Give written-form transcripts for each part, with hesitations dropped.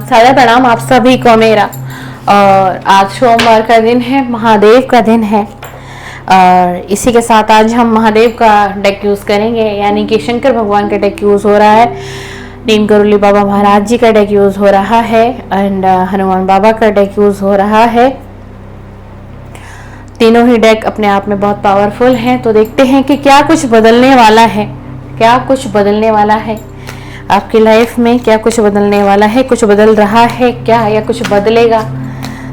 सादर प्रणाम आप सभी को मेरा। और आज सोमवार का दिन है, महादेव का दिन है और इसी के साथ आज हम महादेव का डेक यूज करेंगे, यानी कि शंकर भगवान का डेक यूज हो रहा है, नीम करोली बाबा महाराज जी का डेक यूज हो रहा है एंड हनुमान बाबा का डेक यूज हो रहा है। तीनों ही डेक अपने आप में बहुत पावरफुल हैं। तो देखते हैं कि क्या कुछ बदलने वाला है, क्या कुछ बदलने वाला है आपकी लाइफ में, क्या कुछ बदलने वाला है, कुछ बदल रहा है क्या या कुछ बदलेगा।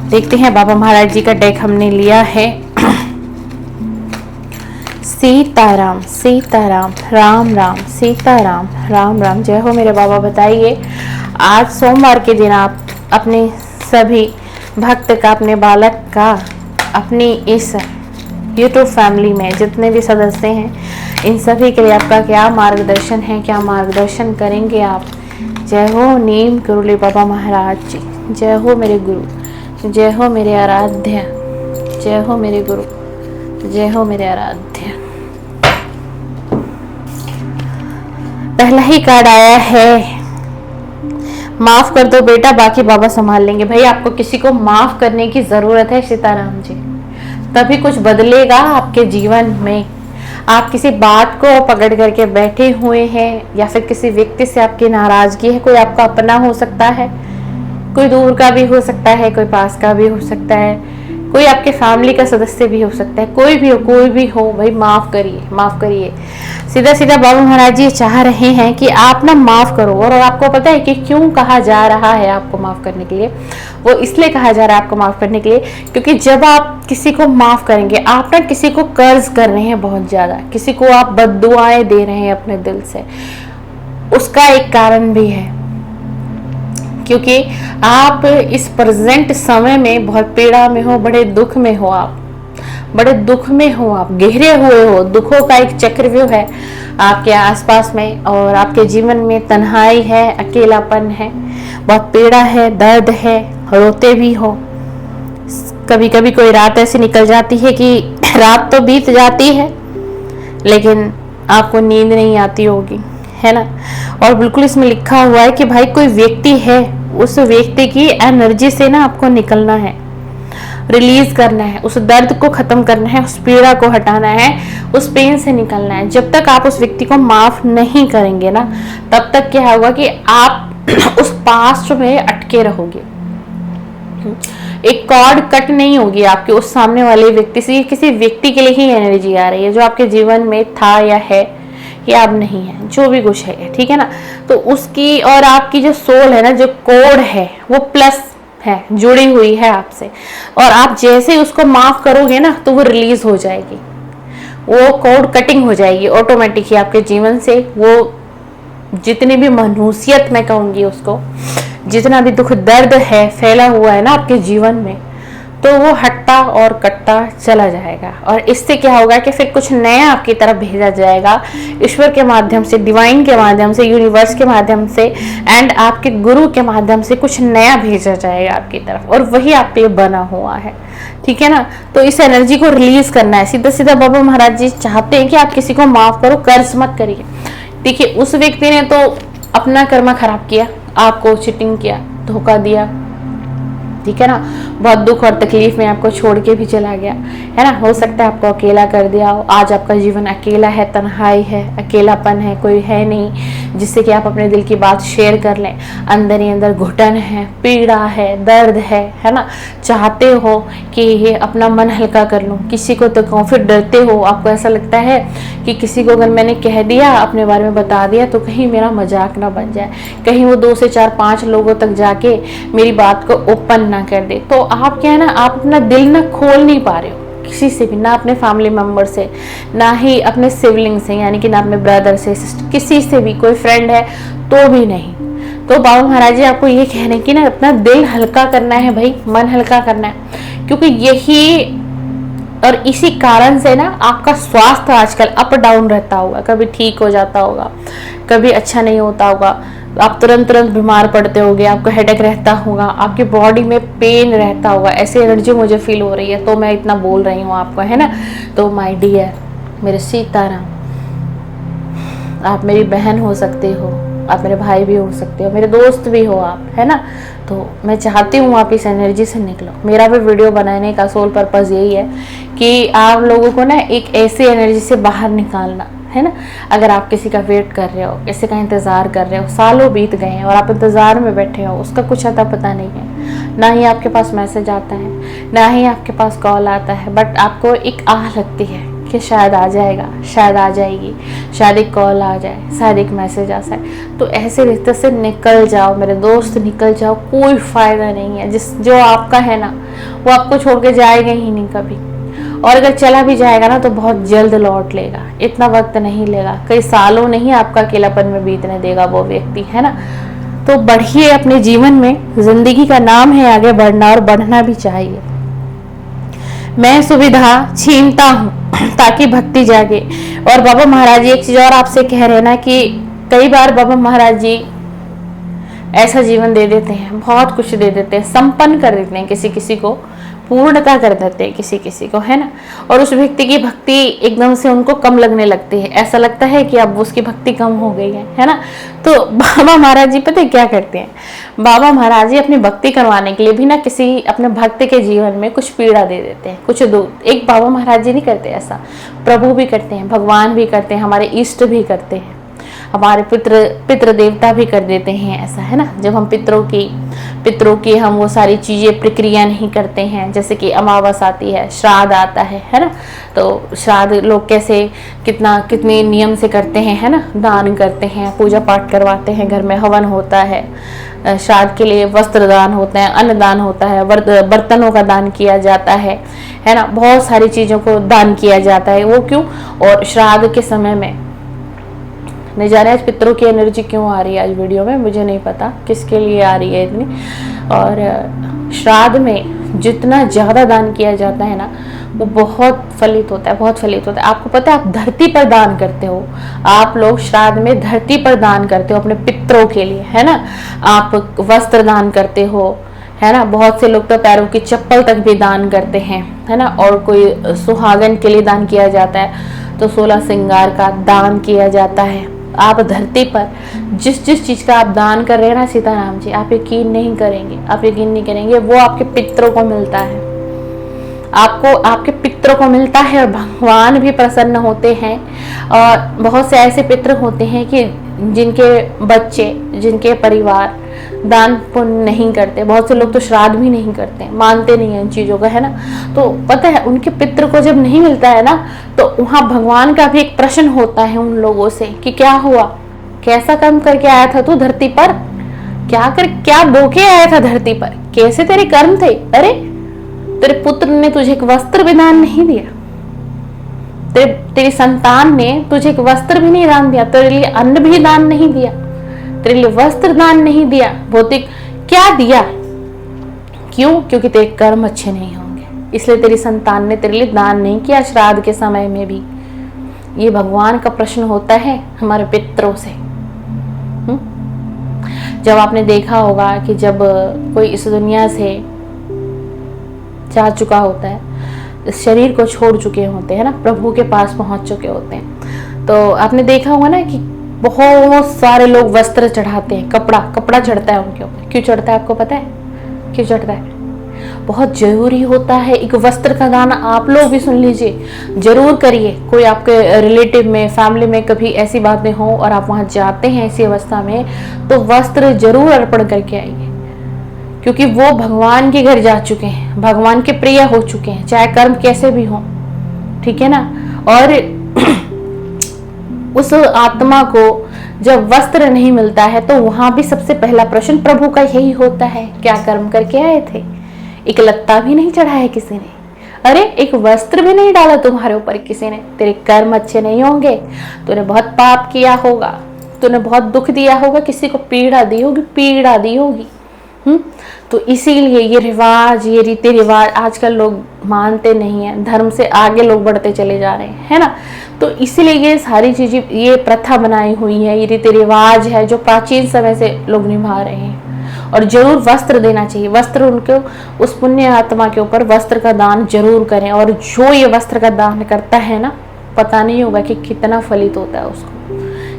देखते हैं। बाबा महाराज जी का डेक हमने लिया है। सीताराम सीताराम राम राम सीताराम राम राम। जय हो मेरे बाबा। बताइए आज सोमवार के दिन आप अपने सभी भक्त का, अपने बालक का, अपनी इस यूट्यूब फैमिली में जितने भी सदस्य हैं इन सभी के लिए आपका क्या मार्गदर्शन है, क्या मार्गदर्शन करेंगे आप। जय हो नीम करोली बाबा महाराज जी, जय हो मेरे गुरु, जय हो मेरे आराध्य, जय हो मेरे गुरु, जय हो मेरे आराध्य। पहला ही कार्ड आया है, माफ कर दो बेटा बाकी बाबा संभाल लेंगे। भाई आपको किसी को माफ करने की जरूरत है सीताराम जी, तभी कुछ बदलेगा आपके जीवन में। आप किसी बात को पकड़ करके बैठे हुए हैं या फिर किसी व्यक्ति से आपकी नाराजगी है। कोई आपका अपना हो सकता है, कोई दूर का भी हो सकता है, कोई पास का भी हो सकता है, कोई आपके फैमिली का सदस्य भी हो सकता है, कोई भी हो भाई माफ करिए, माफ करिए। सीधा सीधा बाबा महाराज जी चाह रहे हैं कि आप ना माफ करो। और आपको पता है कि क्यों कहा जा रहा है आपको माफ करने के लिए? वो इसलिए कहा जा रहा है आपको माफ करने के लिए क्योंकि जब आप किसी को माफ करेंगे, आप ना किसी को कर्ज कर रहे हैं बहुत ज्यादा, किसी को आप बद्दुआएं दे रहे हैं अपने दिल से, उसका एक कारण भी है क्योंकि आप इस प्रेजेंट समय में बहुत पीड़ा में हो, बड़े दुख में हो, आप बड़े दुख में हो, आप गहरे हुए हो। दुखों का एक चक्रव्यूह है आपके आसपास में और आपके जीवन में तन्हाई है, अकेलापन है, बहुत पीड़ा है, दर्द है, रोते भी हो। कभी कभी कोई रात ऐसी निकल जाती है कि रात तो बीत जाती है लेकिन आपको नींद नहीं आती होगी, है ना। और बिल्कुल इसमें लिखा हुआ है कि भाई कोई व्यक्ति है, उस व्यक्ति की एनर्जी से ना आपको निकलना है, रिलीज करना है, उस दर्द को खत्म करना है, उस पीड़ा को हटाना है, उस पेन से निकलना है। जब तक आप उस व्यक्ति को माफ नहीं करेंगे ना, तब तक क्या होगा कि आप उस पास्ट में अटके रहोगे। एक कॉर्ड कट नहीं होगी आपके उस सामने वाले व्यक्ति से। किसी व्यक्ति के लिए ही एनर्जी आ रही है जो आपके जीवन में था या है या अब नहीं है, जो भी कुछ है, ठीक है ना। तो उसकी और आपकी जो सोल है ना, जो कोड है वो प्लस है, जुड़ी हुई है आपसे। और आप जैसे उसको माफ करोगे ना तो वो रिलीज हो जाएगी, वो कोड कटिंग हो जाएगी ऑटोमेटिक ही आपके जीवन से। वो जितनी भी मनुष्यत मैं कहूंगी उसको, जितना भी दुख दर्द है फैला हुआ है ना आपके जीवन में, तो वो हटता और कटता चला जाएगा। और इससे क्या होगा कि फिर कुछ नया आपकी तरफ भेजा जाएगा, ईश्वर के माध्यम से, डिवाइन के माध्यम से, यूनिवर्स के माध्यम से एंड आपके गुरु के माध्यम से कुछ नया भेजा जाएगा आपकी तरफ, और वही आप पे बना हुआ है, ठीक है ना। तो इस एनर्जी को रिलीज करना है। सीधा सीधा बाबा महाराज जी चाहते हैं कि आप किसी को माफ करो, कर्ज मत करिए। देखिए उस व्यक्ति ने तो अपना कर्मा खराब किया, आपको चीटिंग किया, धोखा दिया, ठीक है ना, बहुत दुख और तकलीफ में आपको छोड़ के भी चला गया, है ना। हो सकता है आपको अकेला कर दिया हो, आज आपका जीवन अकेला है, तन्हाई है, अकेलापन है, कोई है नहीं जिससे कि आप अपने दिल की बात शेयर कर लें। अंदर ही अंदर घुटन है, पीड़ा है, दर्द है ना। चाहते हो कि ये अपना मन हल्का कर लूं, किसी को तो कहूं, फिर डरते हो। आपको ऐसा लगता है कि किसी को अगर मैंने कह दिया, अपने बारे में बता दिया, तो कहीं मेरा मजाक ना बन जाए, कहीं वो 2 से 4 5 लोगों तक जाके मेरी बात को ओपन ना कर दे। तो आप क्या है ना, आप अपना दिल ना खोल नहीं पा रहे हो किसी से भी, ना अपने फैमिली मेंबर से, ना ही अपने सिबलिंग से, यानी कि ना अपने ब्रदर से, सिस्टर, किसी से भी। कोई फ्रेंड है तो भी नहीं। तो बाबा महाराज जी आपको ये कह रहे हैं कि ना अपना दिल हल्का करना है भाई, मन हल्का करना है, क्योंकि यही और इसी कारण से ना आपका स्वास्थ्य आजकल अप डाउन रहता होगा, कभी ठीक हो जाता होगा, कभी अच्छा नहीं होता होगा, आप तुरंत बीमार पड़ते होगे, आपको हेडेक रहता होगा, आपकी बॉडी में पेन रहता होगा। ऐसी एनर्जी मुझे फील हो रही है तो मैं इतना बोल रही हूँ आपको, है ना। तो माय डियर, मेरे सीताराम, आप मेरी बहन हो सकते हो, आप मेरे भाई भी हो सकते हो, मेरे दोस्त भी हो आप, है ना। तो मैं चाहती हूँ आप इस एनर्जी से निकलो। मेरा भी वीडियो बनाने का सोल पर्पस यही है कि आप लोगों को ना एक ऐसी एनर्जी से बाहर निकालना, है ना। अगर आप किसी का वेट कर रहे हो, किसी का इंतज़ार कर रहे हो, सालों बीत गए हैं और आप इंतज़ार में बैठे हो, उसका कुछ अता पता नहीं है, ना ही आपके पास मैसेज आता है, ना ही आपके पास कॉल आता है, बट आपको एक आह लगती है कि शायद आ जाएगा, शायद आ जाएगी, शायद एक कॉल आ जाए, शायद एक मैसेज आ जाए। तो ऐसे रिश्ते से निकल जाओ मेरे दोस्त, निकल जाओ, कोई फ़ायदा नहीं है। जो आपका है ना वो आपको छोड़ के जाएगा ही नहीं कभी, और अगर चला भी जाएगा ना तो बहुत जल्द लौट लेगा, इतना वक्त नहीं लेगा, कई सालों नहीं आपका अकेलापन में बीतने देगा वो व्यक्ति, है ना। तो बढ़िए अपने जीवन में, जिंदगी का नाम है आगे बढ़ना और बढ़ना भी चाहिए। मैं सुविधा छीनता हूँ ताकि भक्ति जागे। और बाबा महाराज जी एक चीज और आपसे कह रहे हैं ना कि कई बार बाबा महाराज जी ऐसा जीवन दे देते हैं, बहुत कुछ दे देते हैं, संपन्न कर देते हैं किसी किसी को, पूर्णता कर देते हैं किसी किसी को, है ना। और उस व्यक्ति की भक्ति एकदम से उनको कम लगने लगती है, ऐसा लगता है कि अब उसकी भक्ति कम हो गई है ना। तो बाबा महाराज जी पता है क्या करते हैं, बाबा महाराज जी अपनी भक्ति करवाने के लिए भी ना किसी अपने भक्त के जीवन में कुछ पीड़ा दे देते हैं, कुछ दुख। एक बाबा महाराज जी नहीं करते ऐसा, प्रभु भी करते हैं, भगवान भी करते हैं, हमारे इष्ट भी करते हैं, हमारे पितृ देवता भी कर देते हैं ऐसा, है ना। जब हम पितरों की हम वो सारी चीज़ें प्रक्रिया नहीं करते हैं, जैसे कि अमावस आती है, श्राद्ध आता है ना। तो श्राद्ध लोग कैसे कितने नियम से करते हैं, है ना। दान करते हैं, पूजा पाठ करवाते हैं, घर में हवन होता है, श्राद्ध के लिए वस्त्र दान होते हैं, अन्न दान होता है, बर्तनों का दान किया जाता है ना। बहुत सारी चीज़ों को दान किया जाता है। वो क्यों? और श्राद्ध के समय में नहीं जाने आज पितरों की एनर्जी क्यों आ रही है आज वीडियो में, मुझे नहीं पता किसके लिए आ रही है इतनी। और श्राद्ध में जितना ज़्यादा दान किया जाता है ना वो बहुत फलित होता है, बहुत फलित होता है। आपको पता है आप धरती पर दान करते हो, आप लोग श्राद्ध में धरती पर दान करते हो अपने पितरों के लिए, है ना। आप वस्त्र दान करते हो, है ना। बहुत से लोग तो पैरों की चप्पल तक भी दान करते हैं, है ना। और कोई सुहागन के लिए दान किया जाता है तो 16 श्रृंगार का दान किया जाता है। आप धरती पर जिस चीज का आप दान कर रहे हैं ना सीताराम जी, आप यकीन नहीं करेंगे, आप यकीन नहीं करेंगे, वो आपके पितरों को मिलता है, आपको आपके पितरों को मिलता है और भगवान भी प्रसन्न होते हैं। और बहुत से ऐसे पितर होते हैं कि जिनके बच्चे, जिनके परिवार दान पुण्य नहीं करते, बहुत से लोग तो श्राद्ध भी नहीं करते, मानते नहीं हैं इन चीज़ों का, है ना। तो पता है उनके पितृ को जब नहीं मिलता है ना तो वहाँ भगवान का भी एक प्रश्न होता है उन लोगों से कि क्या हुआ, कैसा कर्म करके आया था तू धरती पर, क्या बोके आया था धरती पर, कैसे तेरे कर्म थे। अरे तेरे पुत्र ने तुझे एक वस्त्र भी दान नहीं दिया, तेरी संतान ने तुझे एक वस्त्र भी नहीं दान दिया, तेरे लिए अन्न भी दान नहीं दिया, तेरे लिए वस्त्र दान नहीं दिया, भौतिक क्या दिया। क्यों? क्योंकि तेरे कर्म अच्छे नहीं होंगे, इसलिए तेरी संतान ने तेरे लिए दान नहीं किया श्राद्ध के समय में भी। ये भगवान का प्रश्न होता है हमारे पितरों से। जब आपने देखा होगा कि जब कोई इस दुनिया से जा चुका होता है, इस शरीर को छोड़ चुके होते हैं ना, प्रभु के पास पहुंच चुके होते हैं, तो आपने देखा होगा ना कि बहुत सारे लोग वस्त्र चढ़ाते हैं, कपड़ा चढ़ता है उनके ऊपर। क्यों चढ़ता है आपको पता है? क्यों चढ़ता है? बहुत जरूरी होता है एक वस्त्र का दान। आप लोग भी सुन लीजिए, जरूर करिए। कोई आपके रिलेटिव में, फैमिली में कभी ऐसी बातें हो और आप वहां जाते हैं ऐसी अवस्था में, तो वस्त्र जरूर अर्पण करके आइए, क्योंकि वो भगवान के घर जा चुके हैं, भगवान के प्रिय हो चुके हैं, चाहे कर्म कैसे भी हो, ठीक है ना। और उस आत्मा को जब वस्त्र नहीं मिलता है तो वहां भी सबसे पहला प्रश्न प्रभु का यही होता है, क्या कर्म करके आए थे? एक लत्ता भी नहीं चढ़ाया किसी ने, अरे एक वस्त्र भी नहीं डाला तुम्हारे ऊपर किसी ने। तेरे कर्म अच्छे नहीं होंगे, तूने बहुत पाप किया होगा, तूने बहुत दुख दिया होगा, किसी को पीड़ा दी होगी। तो इसीलिए ये रिवाज, ये रीति रिवाज आजकल लोग मानते नहीं है, धर्म से आगे लोग बढ़ते चले जा रहे हैं, है ना। तो इसीलिए ये सारी चीजें, ये प्रथा बनाई हुई है, ये रीति रिवाज है जो प्राचीन समय से लोग निभा रहे हैं। और जरूर वस्त्र देना चाहिए, वस्त्र उनको, उस पुण्य आत्मा के ऊपर वस्त्र का दान जरूर करें। और जो ये वस्त्र का दान करता है ना, पता नहीं होगा कि कितना फलित होता है उसको,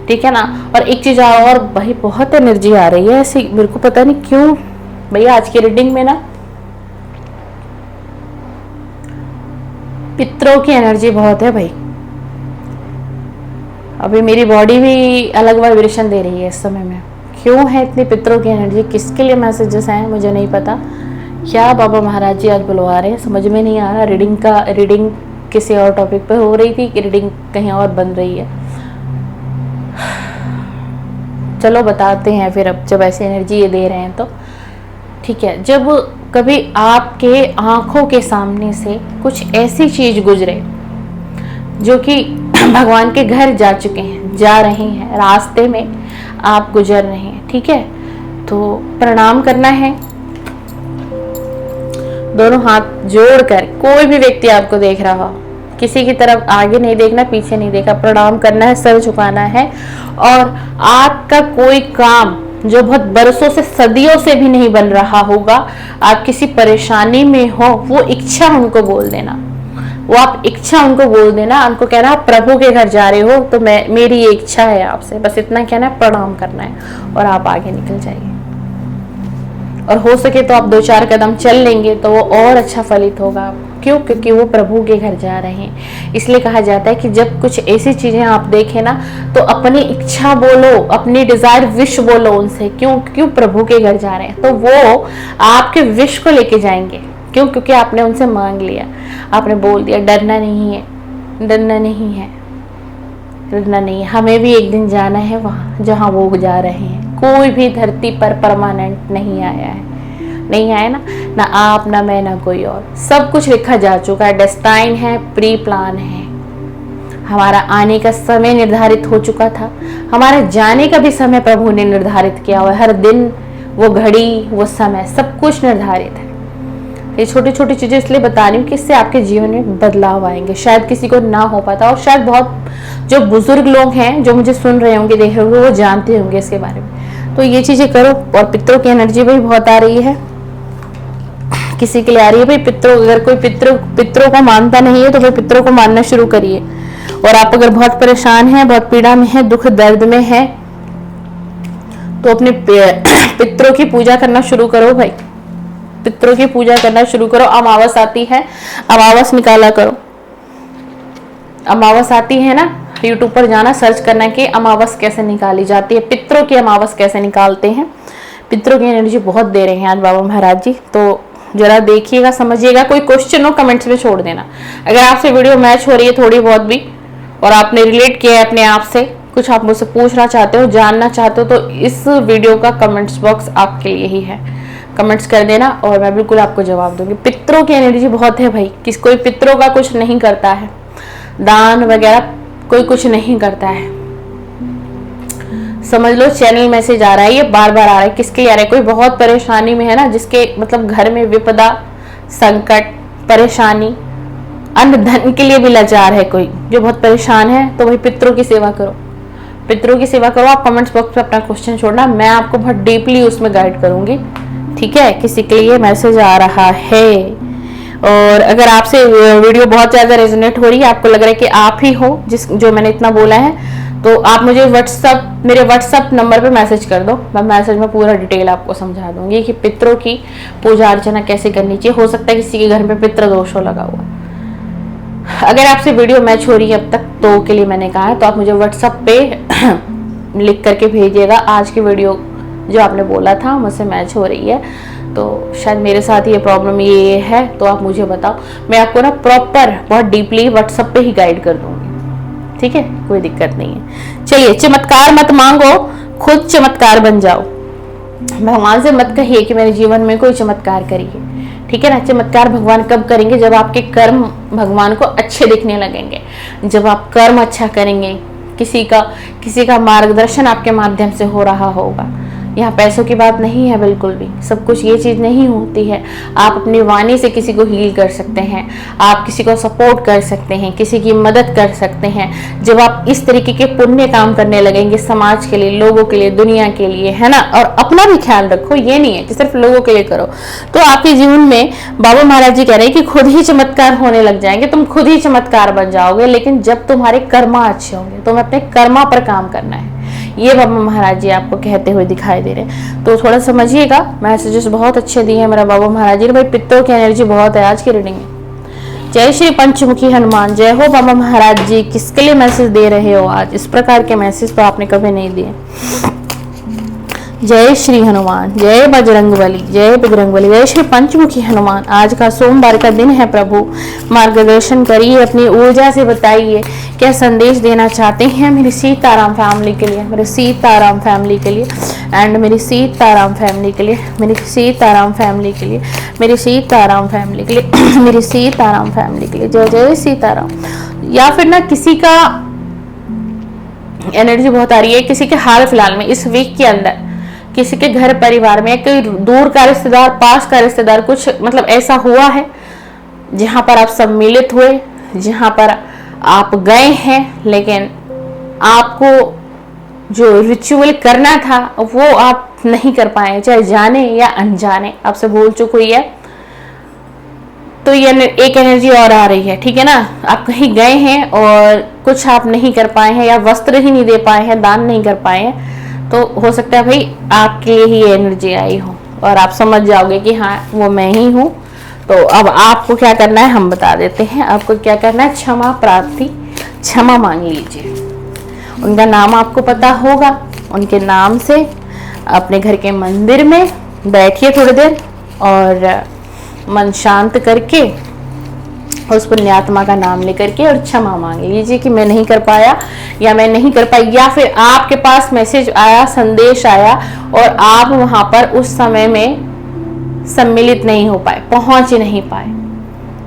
ठीक है ना। और एक चीज और भाई, बहुत एनर्जी आ रही है ऐसी, मेरे को पता नहीं क्यों भैया। आज की रीडिंग में ना पितरों की एनर्जी बहुत है भाई। अभी मेरी बॉडी भी अलग वाइब्रेशन दे रही है इस समय में। क्यों है इतनी पितरों की एनर्जी, किसके लिए मैसेजेस हैं मुझे नहीं पता। क्या बाबा महाराज जी आज बुलवा रहे हैं समझ में नहीं आ रहा। रीडिंग किसी और टॉपिक पे हो रही थी कि रीडिंग कहीं और बन रही है। चलो बताते हैं फिर, अब जब ऐसी एनर्जी ये दे रहे हैं तो ठीक है। जब कभी आपके आंखों के सामने से कुछ ऐसी चीज गुजरे जो कि भगवान के घर जा चुके हैं, जा रहे हैं, रास्ते में आप गुजर रहे हैं, ठीक है, तो प्रणाम करना है। दोनों हाथ जोड़कर, कोई भी व्यक्ति आपको देख रहा हो, किसी की तरफ आगे नहीं देखना, पीछे नहीं देखा, प्रणाम करना है, सर झुकाना है। और आपका कोई काम जो बहुत बरसों से, सदियों से भी नहीं बन रहा होगा, आप किसी परेशानी में हो, वो इच्छा उनको बोल देना। वो आप इच्छा उनको बोल देना, उनको कहना आप प्रभु के घर जा रहे हो तो मेरी ये इच्छा है आपसे, बस इतना कहना है, प्रणाम करना है और आप आगे निकल जाइए। और हो सके तो आप 2-4 कदम चल लेंगे तो वो और अच्छा फलित होगा। क्यों? क्योंकि वो प्रभु के घर जा रहे हैं। इसलिए कहा जाता है कि जब कुछ ऐसी चीजें आप देखें ना, तो अपनी इच्छा बोलो, अपनी डिजायर, विश बोलो उनसे। क्यों प्रभु के घर जा रहे हैं तो वो आपके विश को लेके जाएंगे। क्यों? क्योंकि आपने उनसे मांग लिया, आपने बोल दिया। डरना नहीं है, डरना नहीं है, डरना नहीं है। हमें भी एक दिन जाना है वहां जहां वो जा रहे हैं। कोई भी धरती पर परमानेंट नहीं आया है, नहीं आया ना आप, ना मैं, ना कोई और। सब कुछ लिखा जा चुका है, डेस्टाइन है, प्री प्लान है। हमारा आने का समय निर्धारित हो चुका था, हमारे जाने का भी समय प्रभु ने निर्धारित किया हुआ है। हर दिन, वो घड़ी, वो समय, सब कुछ निर्धारित है। ये छोटी छोटी चीजें इसलिए बता रही हूँ कि इससे आपके जीवन में बदलाव आएंगे। शायद किसी को ना हो पाता, और शायद बहुत जो बुजुर्ग लोग हैं जो मुझे सुन रहे होंगे, देख रहे होंगे, वो जानते होंगे इसके बारे में। तो ये चीजें करो। और पितरों की एनर्जी भी बहुत आ रही है, किसी के लिए आ रही है भाई। पितरों, अगर कोई पितरों को मानता नहीं है तो भाई पितरों को मानना शुरू करिए। और आप अगर बहुत परेशान हैं, बहुत पीड़ा में हैं, दुख दर्द में हैं, तो अपने पितरों की पूजा करना शुरू करो भाई। पितरों की पूजा करना शुरू करो। अमावस आती है, अमावस निकाला करो। अमावस आती है ना, यूट्यूब पर जाना, सर्च करना कि अमावस कैसे निकाली जाती है, पितरों की अमावस कैसे निकालते हैं। पितरों की एनर्जी बहुत दे रहे हैं आज बाबा महाराज जी, तो जरा देखिएगा, समझिएगा। कोई क्वेश्चन हो कमेंट्स में छोड़ देना। अगर आपसे वीडियो मैच हो रही है थोड़ी बहुत भी, और आपने रिलेट किया है अपने आप से, कुछ आप मुझसे पूछना चाहते हो, जानना चाहते हो, तो इस वीडियो का कमेंट्स बॉक्स आपके लिए ही है। कमेंट्स कर देना और मैं बिल्कुल आपको जवाब दूंगी। पितरों की एनर्जी बहुत है भाई। कोई पितरों का कुछ नहीं करता है, दान वगैरह कोई कुछ नहीं करता है। समझ लो चैनल मैसेज आ रहा है, ये बार बार आ रहा है। किसके लिए आ रहा है? कोई बहुत परेशानी में है ना, जिसके मतलब घर में विपदा, संकट, परेशानी, अन्न धन के लिए भी लाचार है, कोई जो बहुत परेशान है, तो भाई पितरों की सेवा करो। पितरों की सेवा करो। आप कमेंट्स बॉक्स में अपना क्वेश्चन छोड़ना, मैं आपको बहुत डीपली उसमें गाइड करूंगी, ठीक है। किसी के लिए मैसेज आ रहा है। और अगर आपसे वीडियो बहुत ज्यादा रेजोनेट हो रही है, आपको लग रहा है कि आप ही हो जो मैंने इतना बोला है, तो आप मुझे मेरे व्हाट्सएप नंबर पे मैसेज कर दो। मैं मैसेज में पूरा डिटेल आपको समझा दूंगी कि पितरों की पूजा अर्चना कैसे करनी चाहिए। हो सकता है किसी के घर में पितृ दोष हो लगा हुआ। अगर आपसे वीडियो मैच हो रही है अब तक, तो के लिए मैंने कहा है, तो आप मुझे व्हाट्सएप पे लिख करके भेजिएगा आज की वीडियो जो आपने बोला था मुझसे मैच हो रही है, तो शायद मेरे साथ ये प्रॉब्लम ये है, तो आप मुझे बताओ। मैं आपको ना प्रॉपर बहुत डीपली व्हाट्सएप पे ही गाइड कर दूंगी, ठीक है, कोई दिक्कत नहीं है। चलिए, चमत्कार मत मांगो, खुद चमत्कार बन जाओ। भगवान से मत कहिए कि मेरे जीवन में कोई चमत्कार करिए, ठीक है ना। चमत्कार भगवान कब करेंगे? जब आपके कर्म भगवान को अच्छे दिखने लगेंगे, जब आप कर्म अच्छा करेंगे, किसी का मार्गदर्शन आपके माध्यम से हो रहा होगा। यहाँ पैसों की बात नहीं है बिल्कुल भी, सब कुछ ये चीज नहीं होती है। आप अपनी वाणी से किसी को हील कर सकते हैं, आप किसी को सपोर्ट कर सकते हैं, किसी की मदद कर सकते हैं। जब आप इस तरीके के पुण्य काम करने लगेंगे समाज के लिए, लोगों के लिए, दुनिया के लिए, है ना, और अपना भी ख्याल रखो, ये नहीं है कि सिर्फ लोगों के लिए करो, तो आपके जीवन में बाबा महाराज जी कह रहे हैं कि खुद ही चमत्कार होने लग जाएंगे, तुम खुद ही चमत्कार बन जाओगे। लेकिन जब तुम्हारे कर्मा अच्छे होंगे, तुम्हें अपने कर्मा पर काम करना है। ये बाबा महाराज जी आपको कहते हुए दिखाई दे रहे हैं। तो थोड़ा समझिएगा, मैसेजेस बहुत अच्छे दिए हैं मेरा बाबा महाराज जी ने। भाई पित्तों की एनर्जी बहुत है आज की रीडिंग में। जय श्री पंचमुखी हनुमान, जय हो बाबा महाराज जी। किसके लिए मैसेज दे रहे हो आज? इस प्रकार के मैसेज तो आपने कभी नहीं दिए। जय श्री हनुमान, जय बजरंगबली, जय बजरंगबली, जय श्री पंचमुखी हनुमान। आज का सोमवार का दिन है प्रभु, मार्गदर्शन करिए, अपनी ऊर्जा से बताइए क्या संदेश देना चाहते हैं मेरी सीताराम फैमिली के लिए, मेरे सीताराम फैमिली के लिए, एंड मेरी सीताराम फैमिली के लिए, मेरी सीताराम फैमिली के लिए, मेरी सीताराम फैमिली के लिए, मेरी सीताराम फैमिली के लिए। जय जय सीताराम। या फिर ना किसी का एनर्जी बहुत आ रही है, किसी के हाल फिलहाल में इस वीक के अंदर किसी के घर परिवार में कोई दूर का रिश्तेदार, पास का रिश्तेदार, कुछ मतलब ऐसा हुआ है जहां पर आप सम्मिलित हुए, जहां पर आप गए हैं, लेकिन आपको जो रिचुअल करना था वो आप नहीं कर पाए, चाहे जाने या अनजाने आपसे भूल चूक हुई है। तो ये एक एनर्जी और आ रही है, ठीक है ना। आप कहीं गए हैं और कुछ आप नहीं कर पाए हैं, या वस्त्र ही नहीं दे पाए हैं, दान नहीं कर पाए हैं, तो हो सकता है भाई आपके लिए ही एनर्जी आई हो और आप समझ जाओगे कि हाँ वो मैं ही हूँ। तो अब आपको क्या करना है हम बता देते हैं। आपको क्या करना है, क्षमा प्रार्थी, क्षमा मांग लीजिए। उनका नाम आपको पता होगा, उनके नाम से अपने घर के मंदिर में बैठिए थोड़ी देर और मन शांत करके उस पुण्यात्मा का नाम लेकर के और क्षमा मांग लीजिए कि मैं नहीं कर पाया या मैं नहीं कर पाई, या फिर आपके पास मैसेज आया, संदेश आया और आप वहां पर उस समय में सम्मिलित नहीं हो पाए, पहुंच नहीं पाए।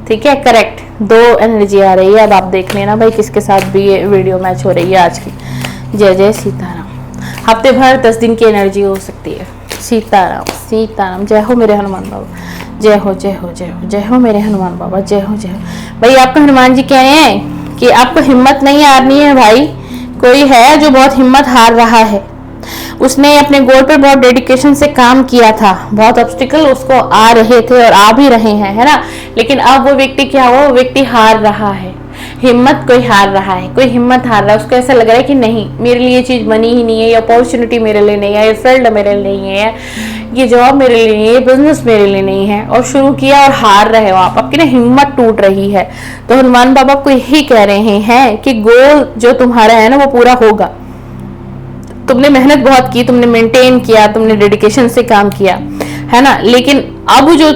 ठीक है, करेक्ट। 2 एनर्जी आ रही है, अब आप देख लेना भाई किसके साथ भी ये वीडियो मैच हो रही है आज की। जय जय सीताराम। हफ्ते भर 10 दिन की एनर्जी हो सकती है। सीताराम सीताराम। जय हो मेरे हनुमान बाबा, जय हो जय हो जय हो, जय हो मेरे हनुमान बाबा, जय हो जय हो। भाई आपको हनुमान जी कह रहे हैं कि आपको हिम्मत नहीं हारनी है भाई। कोई है जो बहुत हिम्मत हार रहा है, उसने अपने गोल पर बहुत डेडिकेशन से काम किया था, बहुत ऑब्स्टिकल उसको आ रहे थे और आ भी रहे हैं, है ना। लेकिन अब वो व्यक्ति क्या हुआ, वो व्यक्ति हार रहा है, हिम्मत कोई हार रहा है, कोई हिम्मत हार रहा है। उसको ऐसा लग रहा है कि नहीं मेरे लिए ये चीज बनी ही नहीं है, ये अपॉर्चुनिटी मेरे लिए नहीं है, ये फील्ड मेरे लिए नहीं है, ये जॉब मेरे लिए नहीं है, ये बिजनेस मेरे लिए नहीं है, और शुरू किया और हार रहे हो आप, आपकी ना हिम्मत टूट रही है। तो हनुमान बाबा को यही कह रहे हैं कि गोल जो तुम्हारा है ना वो पूरा होगा। तुमने मेहनत बहुत की, तुमने मेंटेन किया, तुमने डेडिकेशन से काम किया, है ना। लेकिन अब जो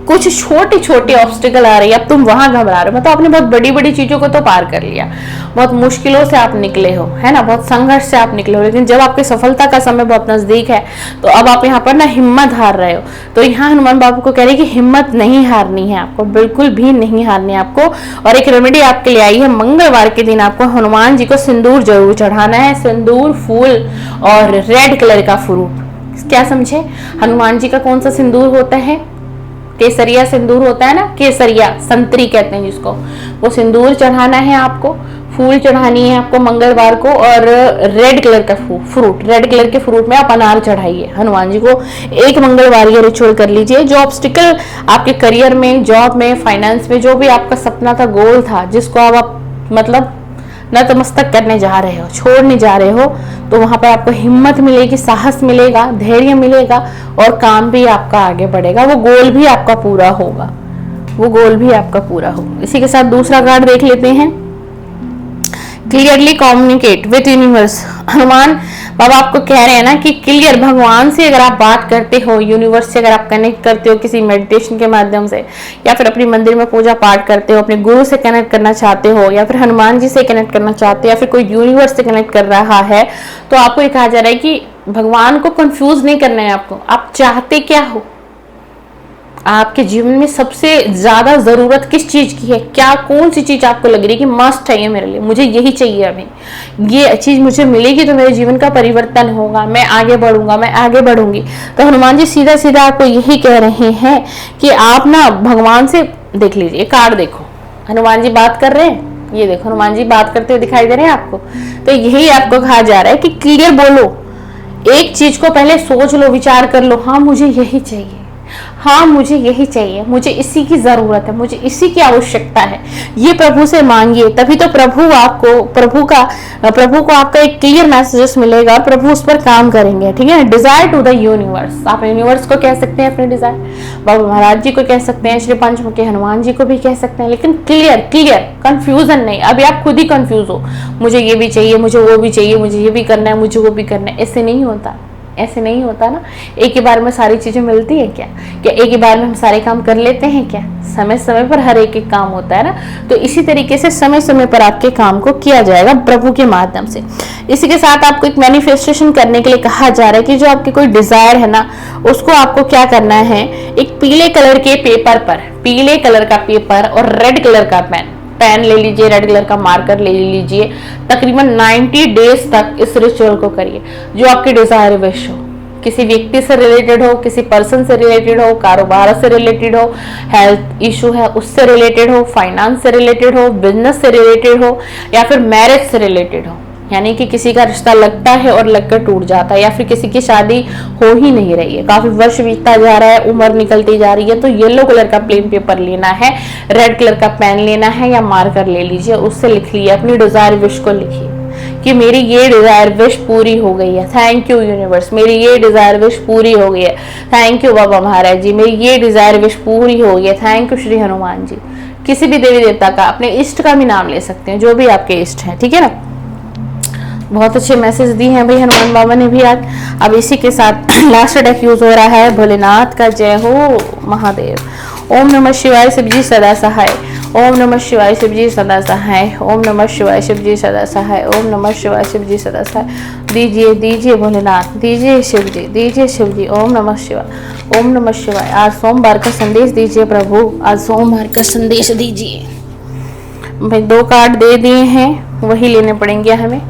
कुछ छोटे छोटे ऑब्स्टिकल आ रही है, अब तुम वहां घबरा रहे हो। मतलब आपने बहुत बड़ी बड़ी चीजों को तो पार कर लिया, बहुत मुश्किलों से आप निकले हो, है ना, बहुत संघर्ष से आप निकले हो, लेकिन जब आपकी सफलता का समय बहुत नजदीक है तो अब आप यहाँ पर ना हिम्मत हार रहे हो। तो यहाँ हनुमान बाबू को कह रहे हैं कि हिम्मत नहीं हारनी है आपको, बिल्कुल भी नहीं हारनी है आपको। और एक रेमेडी आपके लिए आई है, मंगलवार के दिन आपको हनुमान जी को सिंदूर जरूर चढ़ाना है। सिंदूर, फूल और रेड कलर का फ्रूट। क्या समझे, हनुमान जी का कौन सा सिंदूर होता है, केसरिया सिंदूर होता है ना, केसरिया संतरी कहते हैं जिसको, वो सिंदूर चढ़ाना है आपको, फूल चढ़ानी है आपको मंगलवार को, और रेड कलर का फ्रूट, रेड कलर के फ्रूट में आप अनार चढ़ाइए हनुमान जी को। एक मंगलवार ये रिचुअल कर लीजिए। जो ऑब्स्टिकल आपके करियर में, जॉब में, फाइनेंस में, जो भी आपका सपना था, गोल था, जिसको आप मतलब नतमस्तक करने जा रहे हो, छोड़ने जा रहे हो, तो वहां पर आपको हिम्मत मिलेगी, साहस मिलेगा, धैर्य मिलेगा और काम भी आपका आगे बढ़ेगा। वो गोल भी आपका पूरा होगा, वो गोल भी आपका पूरा होगा। इसी के साथ दूसरा कार्ड देख लेते हैं, clearly communicate with universe. Hanuman Baba आपको कह रहे हैं ना कि क्लियर, भगवान से अगर आप बात करते हो, यूनिवर्स से अगर आप कनेक्ट करते हो किसी मेडिटेशन के माध्यम से, या फिर अपने मंदिर में पूजा पाठ करते हो, अपने गुरु से कनेक्ट करना चाहते हो, या फिर हनुमान जी से कनेक्ट करना चाहते हो, या फिर कोई यूनिवर्स से कनेक्ट कर रहा है, तो आपको ये कहा जा रहा है कि भगवान को कंफ्यूज नहीं करना है आपको। आप चाहते क्या हो, आपके जीवन में सबसे ज्यादा जरूरत किस चीज की है, क्या कौन सी चीज आपको लग रही है कि मस्ट है ये मेरे लिए, मुझे यही चाहिए, अभी ये चीज मुझे मिलेगी तो मेरे जीवन का परिवर्तन होगा, मैं आगे बढ़ूंगा, मैं आगे बढ़ूंगी। तो हनुमान जी सीधा सीधा आपको यही कह रहे हैं कि आप ना भगवान से, देख लीजिए कार्ड देखो, हनुमान जी बात कर रहे हैं, ये देखो हनुमान जी बात करते हुए दिखाई दे रहे हैं आपको। तो यही आपको कहा जा रहा है कि क्लियर बोलो, एक चीज को पहले सोच लो, विचार कर लो, हाँ मुझे यही चाहिए, हाँ मुझे यही चाहिए, मुझे इसी की जरूरत है, मुझे इसी की आवश्यकता है, ये प्रभु से मांगिए, तभी तो प्रभु को आपका एक क्लियर मैसेजेस मिलेगा, प्रभु उस पर काम करेंगे। ठीक है, डिजायर टू द यूनिवर्स, आप यूनिवर्स को कह सकते हैं अपने डिजायर, बाबा महाराज जी को कह सकते हैं, श्री पंचमुखी हनुमान जी को भी कह सकते हैं, लेकिन क्लियर कंफ्यूजन नहीं। अभी आप खुद ही कंफ्यूज हो, मुझे ये भी चाहिए, मुझे वो भी चाहिए, मुझे ये भी करना है, मुझे वो भी करना है। ऐसे नहीं होता, ऐसे नहीं होता ना। एक ही बार में सारी चीजें मिलती है क्या? एक ही बार में हम सारे काम कर लेते हैं क्या? समय समय पर हर एक काम होता है ना। तो इसी तरीके से समय समय पर आपके काम को किया जाएगा प्रभु के माध्यम से। इसी के साथ आपको एक मैनिफेस्टेशन करने के लिए कहा जा रहा है कि जो आपकी कोई डिजायर है ना, उसको आपको क्या करना है, एक पीले कलर के पेपर पर, पीले कलर का पेपर और रेड कलर का पेन ले लीजिए, रेड कलर का मार्कर ले लीजिए, तकरीबन 90 डेज तक इस रिचुअल को करिए। जो आपकी डिजायर विश हो, किसी व्यक्ति से रिलेटेड हो, किसी पर्सन से रिलेटेड हो, कारोबार से रिलेटेड हो, हेल्थ इशू है उससे रिलेटेड हो, फाइनेंस से रिलेटेड हो, बिजनेस से रिलेटेड हो, या फिर मैरिज से रिलेटेड हो, यानी कि किसी का रिश्ता लगता है और लगकर टूट जाता है, या फिर किसी की शादी हो ही नहीं रही है, काफी वर्ष बीतता जा रहा है, उम्र निकलती जा रही है, तो येलो कलर का प्लेन पेपर लेना है, रेड कलर का पेन लेना है या मार्कर ले लीजिए, उससे लिख लीजिए, अपनी डिजायर विश को लिखिए कि मेरी ये डिजायर विश पूरी हो गई है, थैंक यू यूनिवर्स, मेरी ये डिजायर विश पूरी हो गई है, थैंक यू बाबा महाराज जी, मेरी ये डिजायर विश पूरी हो गई है, थैंक यू श्री हनुमान जी। किसी भी देवी देवता का, अपने इष्ट का भी नाम ले सकते हैं, जो भी आपके इष्ट है। ठीक है ना, बहुत अच्छे मैसेज दिए हैं भाई हनुमान बाबा ने भी आज। अब इसी के साथ लास्ट डेक यूज हो रहा है, भोलेनाथ का जय हो महादेव। ओम नमः शिवाय, शिव जी सदा सहाय। ओम नमः शिवाय, शिव जी सदा सहाय। ओम नमः शिवाय, शिव जी सदा सहाय। ओम नमः शिवाय, शिव जी सदा सहाय। दीजिए दीजिए भोलेनाथ, दीजिए शिव जी, दीजिए शिव जी। ओम नमः शिवाय, ओम नमः शिवाय। आज सोमवार का संदेश दीजिए प्रभु, आज सोमवार का संदेश दीजिए भाई। 2 कार्ड दे दिए हैं, वही लेने पड़ेंगे हमें।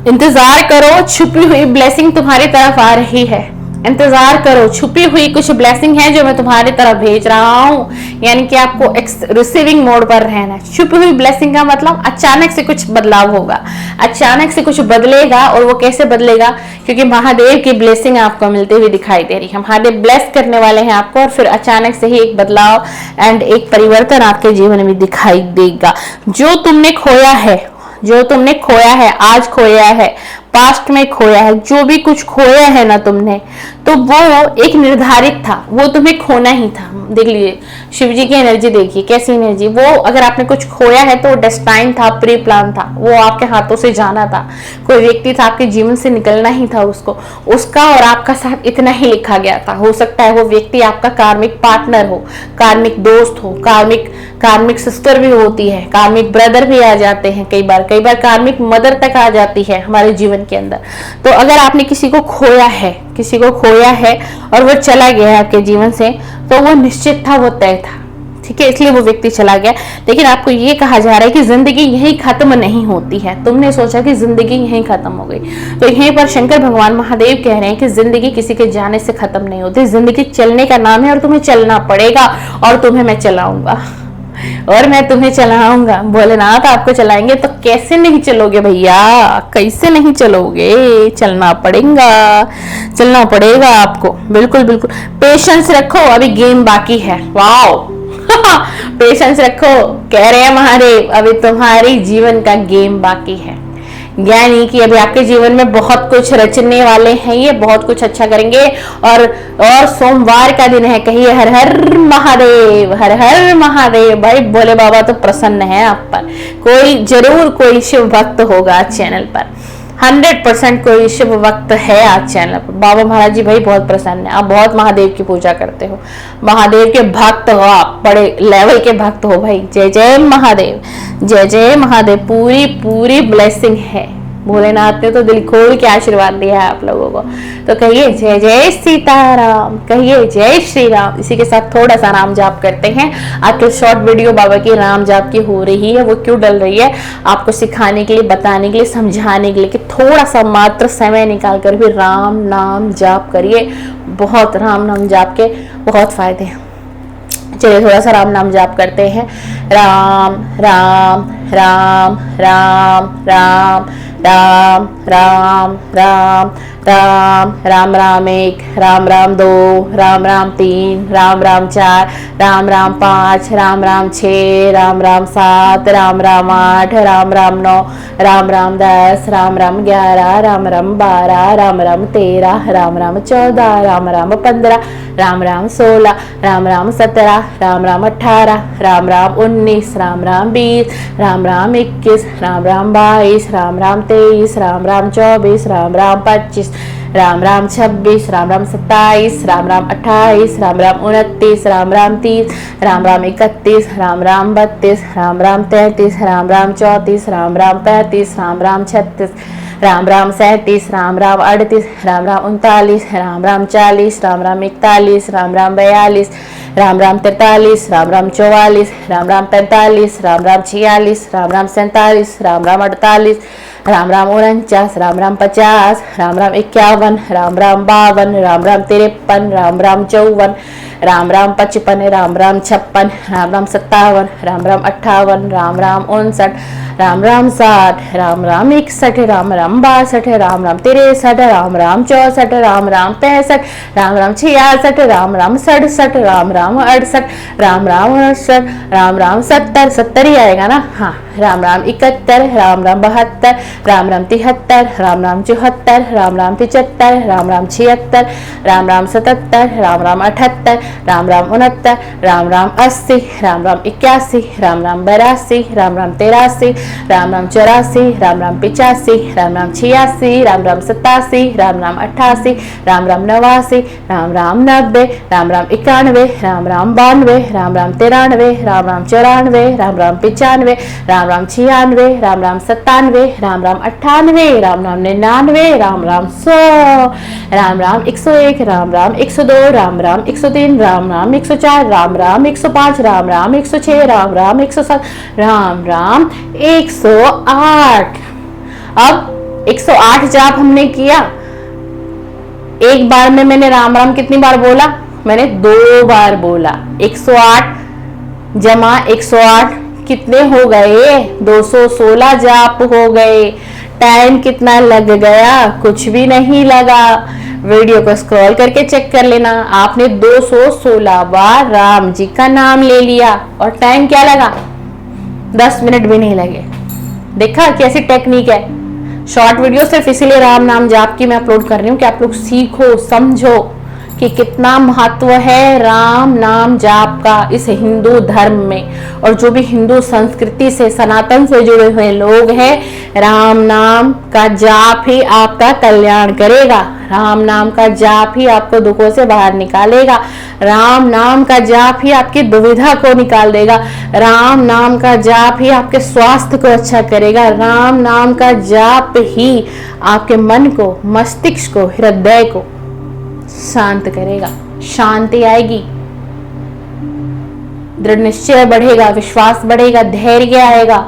इंतजार करो, छुपी हुई ब्लेसिंग तुम्हारी तरफ आ रही है। इंतजार करो, छुपी हुई कुछ ब्लेसिंग है जो मैं तुम्हारी तरफ भेज रहा हूँ, यानी कि आपको रिसीविंग मोड पर रहना है। छुपी हुई ब्लेसिंग का मतलब अचानक से कुछ बदलाव होगा, अचानक से कुछ बदलेगा। और वो कैसे बदलेगा? क्योंकि महादेव की ब्लेसिंग आपको मिलती हुई दिखाई दे रही है। महादेव ब्लेस करने वाले हैं आपको, और फिर अचानक से ही एक बदलाव एंड एक परिवर्तन आपके जीवन में दिखाई देगा। जो तुमने खोया है, जो तुमने खोया है, आज खोया है, पास्ट में खोया है, जो भी कुछ खोया है ना तुमने, तो वो एक निर्धारित था, वो तुम्हें खोना ही था। देख लीजिए शिव जी की एनर्जी, देखिए कैसी एनर्जी। वो अगर आपने कुछ खोया है तो डेस्टाइन था, प्री प्लान था, वो आपके हाथों से जाना था। कोई व्यक्ति था आपके जीवन से निकलना ही था उसको, उसका और आपका साथ इतना ही लिखा गया था। हो सकता है वो व्यक्ति आपका कार्मिक पार्टनर हो, कार्मिक दोस्त हो, कार्मिक सिस्टर भी होती है, कार्मिक ब्रदर भी आ जाते हैं, कई बार कार्मिक मदर तक आ जाती है हमारे जीवन के अंदर। तो अगर आपने किसी को खोया है और वो चला गया है आपके जीवन से, तो वो निश्चित था, वो तय था। ठीक है, इसलिए वो व्यक्ति चला गया। लेकिन आपको ये कहा जा रहा है कि जिंदगी यहीं खत्म नहीं होती है। तुमने सोचा कि जिंदगी यहीं खत्म हो गई, तो यहीं पर शंकर भगवान महादेव कह रहे हैं कि जिंदगी किसी के जाने से खत्म नहीं होती। जिंदगी चलने का नाम है और तुम्हें चलना पड़ेगा, और तुम्हें मैं चलाऊंगा, और मैं तुम्हें चलाऊंगा। भोलेनाथ आपको चलाएंगे, तो कैसे नहीं चलोगे भैया, कैसे नहीं चलोगे? चलना पड़ेगा आपको। बिल्कुल बिल्कुल, पेशेंस रखो, अभी गेम बाकी है। वाओ पेशेंस रखो, कह रहे हैं महादेव, अभी तुम्हारी जीवन का गेम बाकी है। यानी कि अभी आपके जीवन में बहुत कुछ रचने वाले हैं, ये बहुत कुछ अच्छा करेंगे। और सोमवार का दिन है, कहिए हर हर महादेव, हर हर महादेव। भाई भोले बाबा तो प्रसन्न है आप पर। कोई शिव भक्त होगा चैनल पर, 100% कोई शिव भक्त है आज चैनल पर। बाबा महाराज जी भाई बहुत प्रसन्न है, आप बहुत महादेव की पूजा करते हो, महादेव के भक्त हो आप, बड़े लेवल के भक्त हो भाई। जय जय महादेव, जय जय महादेव। पूरी ब्लेसिंग है, भोलेनाथ ने तो दिल खोल के आशीर्वाद दिया है आप लोगों को। तो कहिए जय जय सीताराम, कहिए जय श्री राम। इसी के साथ थोड़ा सा नाम जाप करते हैं। आजकल शॉर्ट वीडियो बाबा की राम जाप की हो रही है, वो क्यों डल रही है, आपको सिखाने के लिए, बताने के लिए, समझाने के लिए कि थोड़ा सा मात्र समय निकाल कर भी राम नाम जाप करिए। बहुत राम नाम जाप के बहुत फायदे हैं। चलिए थोड़ा सा राम नाम जाप करते हैं। राम राम राम राम राम राम राम राम राम, राम राम 1, राम राम 2, राम राम 3, राम राम 4, राम राम 5, राम राम 6, राम राम 7, राम राम 8, राम राम 9, राम राम 10, राम राम 11, राम राम 12, राम राम 13, राम राम 14, राम राम 15, राम राम 16, राम राम 17, राम राम 18, राम राम 19, राम राम 20, राम राम 21, राम राम 22, राम राम 23, राम राम 24, राम राम 25, राम राम 26, राम राम 27, राम राम 28, राम राम 29, राम राम 30, राम राम 31, राम राम 32, राम राम 33, राम राम 34, राम राम 35, राम राम 36, राम राम 37, राम राम 38, राम राम 39, राम राम 40, राम राम 41, राम राम 42, राम राम 43, राम राम 44, राम राम 45, राम राम 46, राम राम 47, राम राम 48, राम राम 49, राम राम 50, राम राम 51, राम राम 52, राम राम 53, राम राम 54, राम राम 55, राम राम 56, राम राम 57, राम राम 58, राम राम 59, राम राम 60, राम राम 61, राम राम 62, राम राम 63, राम राम 64, राम राम 65, राम राम 66, राम राम 67, राम राम 68, राम राम 69, राम राम 70, 70 ही आएगा ना, हाँ, राम राम 71, राम राम 72, राम राम 73, राम राम 74, राम राम 75, राम राम 76, राम राम 77, राम राम 78, राम राम 69, राम राम 80, राम राम 81, राम राम 82, राम राम 83, राम राम 84, राम राम 85, राम राम 86, राम राम 87, राम राम 88, राम राम 89, राम राम 90, राम राम 91, राम राम 92, राम राम 93, राम राम 94, राम राम 95, राम राम 96, राम राम 97, राम राम 98, राम राम 99, राम राम 100, राम राम 101, राम राम 102, राम राम 103, राम राम 104, राम राम 105, राम राम 106, राम राम 107, राम राम 108। अब 108 जाप हमने किया। एक बार में मैंने राम राम कितनी बार बोला? मैंने 2 बार बोला। 108 जमा 108 कितने हो गए? 216 जाप हो गए। टाइम कितना लग गया? कुछ भी नहीं लगा। वीडियो को स्क्रॉल करके चेक कर लेना। आपने 216 बार राम जी का नाम ले लिया और टाइम क्या लगा? 10 मिनट भी नहीं लगे। देखा कैसी टेक्निक है। शॉर्ट वीडियो सिर्फ इसीलिए राम नाम जाप की मैं अपलोड कर रही हूँ कि आप लोग सीखो, समझो कि कितना महत्व है राम नाम जाप का इस हिंदू धर्म में। और जो भी हिंदू संस्कृति से, सनातन से जुड़े हुए लोग हैं, राम नाम का जाप ही आपका कल्याण करेगा। राम नाम का जाप ही आपको दुखों से बाहर निकालेगा। राम नाम का जाप ही आपकी दुविधा को निकाल देगा। राम नाम का जाप ही आपके स्वास्थ्य को अच्छा करेगा। राम नाम का जाप ही आपके मन को, मस्तिष्क को, हृदय को शांत करेगा। शांति आएगी, दृढ़ निश्चय बढ़ेगा, विश्वास बढ़ेगा, धैर्य आएगा,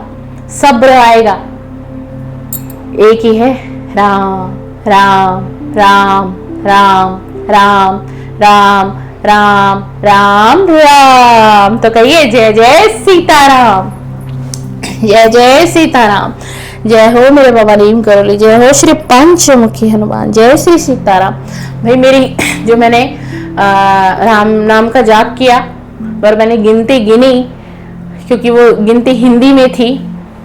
सब्र आएगा। एक ही है राम राम राम राम राम राम राम राम राम। तो कहिए जय जय सीताराम, जय जय सीताराम। जय हो मेरे बाबा नीम करोली, जय हो श्री पंचमुखी हनुमान, जय श्री सीताराम। भाई मेरी जो मैंने राम नाम का जाप किया और मैंने गिनती गिनी, क्योंकि वो गिनती हिंदी में थी,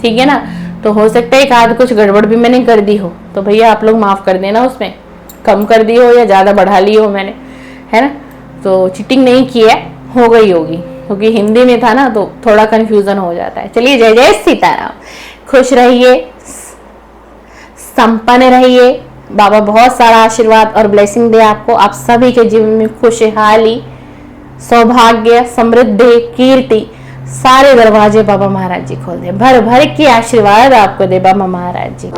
ठीक है ना, तो हो सकता है एक आध कुछ गड़बड़ भी मैंने कर दी हो, तो भैया आप लोग माफ कर देना, उसमें कम कर दी हो या ज्यादा बढ़ा ली हो मैंने, है ना। तो चीटिंग नहीं की है, हो गई होगी, क्योंकि हिंदी में था ना तो थोड़ा कंफ्यूजन हो जाता है। चलिए जय जय सीताराम। खुश रहिए, संपन्न रहिए, बाबा बहुत सारा आशीर्वाद और ब्लेसिंग दे आपको, आप सभी के जीवन में खुशहाली, सौभाग्य, समृद्धि, कीर्ति, सारे दरवाजे बाबा महाराज जी खोल दे, भर भर के आशीर्वाद आपको दे बाबा महाराज जी।